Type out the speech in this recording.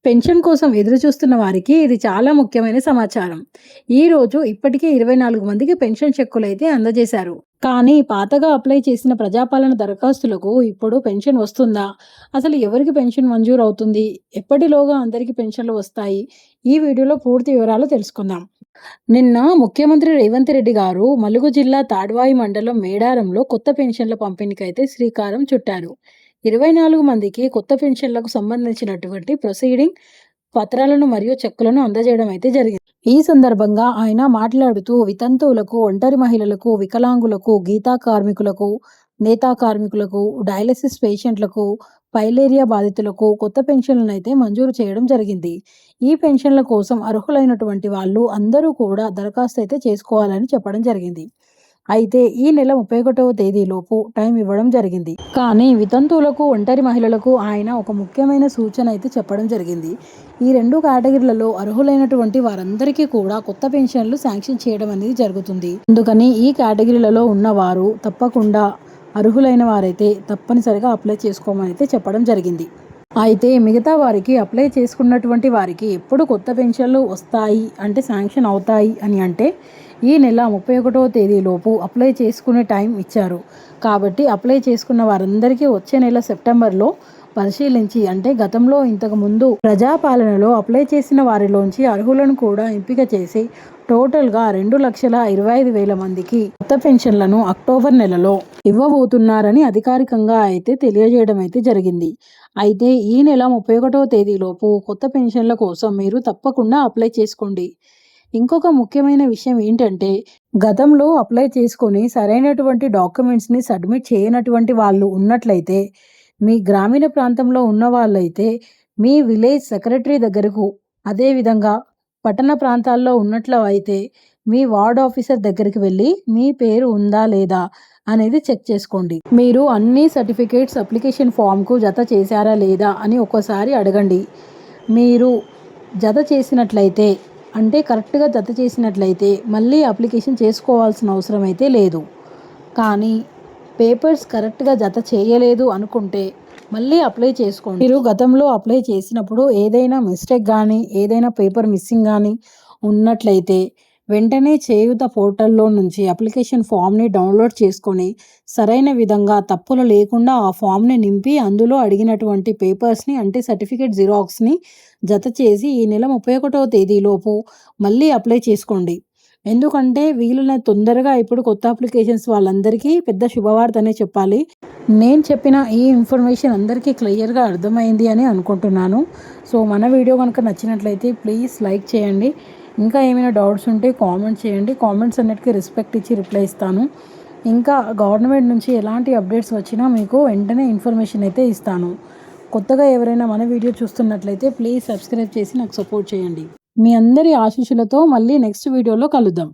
Pension కోసం ఎదురు చూస్తున్న వారికి ఇది చాలా ముఖ్యమైన సమాచారం. ఈరోజు ఇప్పటికే 24 మందికి పెన్షన్ చెక్కులైతే అందజేశారు. కానీ పాతగా అప్లై చేసిన ప్రజాపాలన దరఖాస్తులకు ఇప్పుడు పెన్షన్ వస్తుందా? అసలు ఎవరికి పెన్షన్ మంజూరు అవుతుంది? ఎప్పటిలోగా అందరికీ పెన్షన్లు వస్తాయి? ఈ వీడియోలో పూర్తి వివరాలు తెలుసుకుందాం. నిన్న ముఖ్యమంత్రి రేవంత్ రెడ్డి గారు ములుగు జిల్లా తాడ్వాయి మండలం మేడారంలో కొత్త పెన్షన్ల పంపిణీకైతే శ్రీకారం చుట్టారు. 24 మందికి కొత్త పెన్షన్లకు సంబంధించినటువంటి ప్రొసీడింగ్ పత్రాలను మరియు చెక్కులను అందజేయడం అయితే జరిగింది. ఈ సందర్భంగా ఆయన మాట్లాడుతూ వితంతువులకు, ఒంటరి మహిళలకు, వికలాంగులకు, గీతా కార్మికులకు, నేతా కార్మికులకు, డయాలసిస్ పేషెంట్లకు, పైలేరియా బాధితులకు కొత్త పెన్షన్లను అయితే మంజూరు చేయడం జరిగింది. ఈ పెన్షన్ల కోసం అర్హులైనటువంటి వాళ్ళు అందరూ కూడా దరఖాస్తు అయితే చేసుకోవాలని చెప్పడం జరిగింది. అయితే ఈ నెల 31వ తేదీలోపు టైం ఇవ్వడం జరిగింది. కానీ వితంతువులకు, ఒంటరి మహిళలకు ఆయన ఒక ముఖ్యమైన సూచన అయితే చెప్పడం జరిగింది. ఈ 2 కేటగిరీలలో అర్హులైనటువంటి వారందరికీ కూడా కొత్త పెన్షన్లు శాంక్షన్ చేయడం అనేది జరుగుతుంది. అందుకని ఈ కేటగిరీలలో ఉన్నవారు తప్పకుండా అర్హులైన వారైతే తప్పనిసరిగా అప్లై చేసుకోమని అయితే చెప్పడం జరిగింది. అయితే మిగతా వారికి అప్లై చేసుకున్నటువంటి వారికి ఎప్పుడు కొత్త పెన్షన్లు వస్తాయి అంటే శాంక్షన్ అవుతాయి అని అంటే ఈ నెల 31వ తేదీలోపు అప్లై చేసుకునే టైం ఇచ్చారు. కాబట్టి అప్లై చేసుకున్న వారందరికీ వచ్చే నెల సెప్టెంబర్లో పరిశీలించి అంటే గతంలో ఇంతకుముందు ప్రజాపాలనలో అప్లై చేసిన వారిలోంచి అర్హులను కూడా ఎంపిక చేసి టోటల్గా 2,25,000 మందికి కొత్త పెన్షన్లను అక్టోబర్ నెలలో ఇవ్వబోతున్నారని అధికారికంగా అయితే తెలియజేయడం అయితే జరిగింది. అయితే ఈ నెల 31వ తేదీలోపు కొత్త పెన్షన్ల కోసం మీరు తప్పకుండా అప్లై చేసుకోండి. ఇంకొక ముఖ్యమైన విషయం ఏంటంటే గతంలో అప్లై చేసుకొని సరైనటువంటి డాక్యుమెంట్స్ని సబ్మిట్ చేయనటువంటి వాళ్ళు ఉన్నట్లయితే మీ గ్రామీణ ప్రాంతంలో ఉన్న వాళ్ళైతే మీ విలేజ్ సెక్రటరీ దగ్గరకు, అదేవిధంగా పట్టణ ప్రాంతాల్లో ఉన్నట్లు అయితే మీ వార్డ్ ఆఫీసర్ దగ్గరికి వెళ్ళి మీ పేరు ఉందా లేదా అనేది చెక్ చేసుకోండి. మీరు అన్ని సర్టిఫికేట్స్ అప్లికేషన్ ఫామ్కు జత చేశారా లేదా అని ఒక్కసారి అడగండి. మీరు జత చేసినట్లయితే అంటే కరెక్ట్గా జత చేసినట్లయితే మళ్ళీ అప్లికేషన్ చేసుకోవాల్సిన అవసరం అయితే లేదు. కానీ పేపర్స్ కరెక్ట్గా జత చేయలేదు అనుకుంటే మళ్ళీ అప్లై చేసుకోండి. మీరు గతంలో అప్లై చేసినప్పుడు ఏదైనా మిస్టేక్ కానీ ఏదైనా పేపర్ మిస్సింగ్ కానీ ఉన్నట్లయితే వెంటనే చేయూత పోర్టల్లో నుంచి అప్లికేషన్ ఫామ్ని డౌన్లోడ్ చేసుకొని సరైన విధంగా తప్పులు లేకుండా ఆ ఫామ్ని నింపి అందులో అడిగినటువంటి పేపర్స్ని అంటే సర్టిఫికేట్ జిరాక్స్ని జత చేసి ఈ నెల 31వ తేదీలోపు మళ్ళీ అప్లై చేసుకోండి. ఎందుకంటే వీలున్న తొందరగా ఇప్పుడు కొత్త అప్లికేషన్స్ వాళ్ళందరికీ పెద్ద శుభవార్తనే చెప్పాలి. నేను చెప్పిన ఈ ఇన్ఫర్మేషన్ అందరికీ క్లియర్గా అర్థమైంది అని అనుకుంటున్నాను. సో మన వీడియో కనుక నచ్చినట్లయితే ప్లీజ్ లైక్ చేయండి. ఇంకా ఏమైనా డౌట్స్ ఉంటే కామెంట్ చేయండి. కామెంట్స్ అన్నిటికీ రెస్పెక్ట్ ఇచ్చి రిప్లై ఇస్తాను. ఇంకా గవర్నమెంట్ నుంచి ఎలాంటి అప్డేట్స్ వచ్చినా మీకు వెంటనే ఇన్ఫర్మేషన్ అయితే ఇస్తాను. కొత్తగా ఎవరైనా మన వీడియో చూస్తున్నట్లయితే ప్లీజ్ సబ్స్క్రైబ్ చేసి నాకు సపోర్ట్ చేయండి. మీ అందరి ఆశీస్సులతో మళ్ళీ నెక్స్ట్ వీడియోలో కలుద్దాం.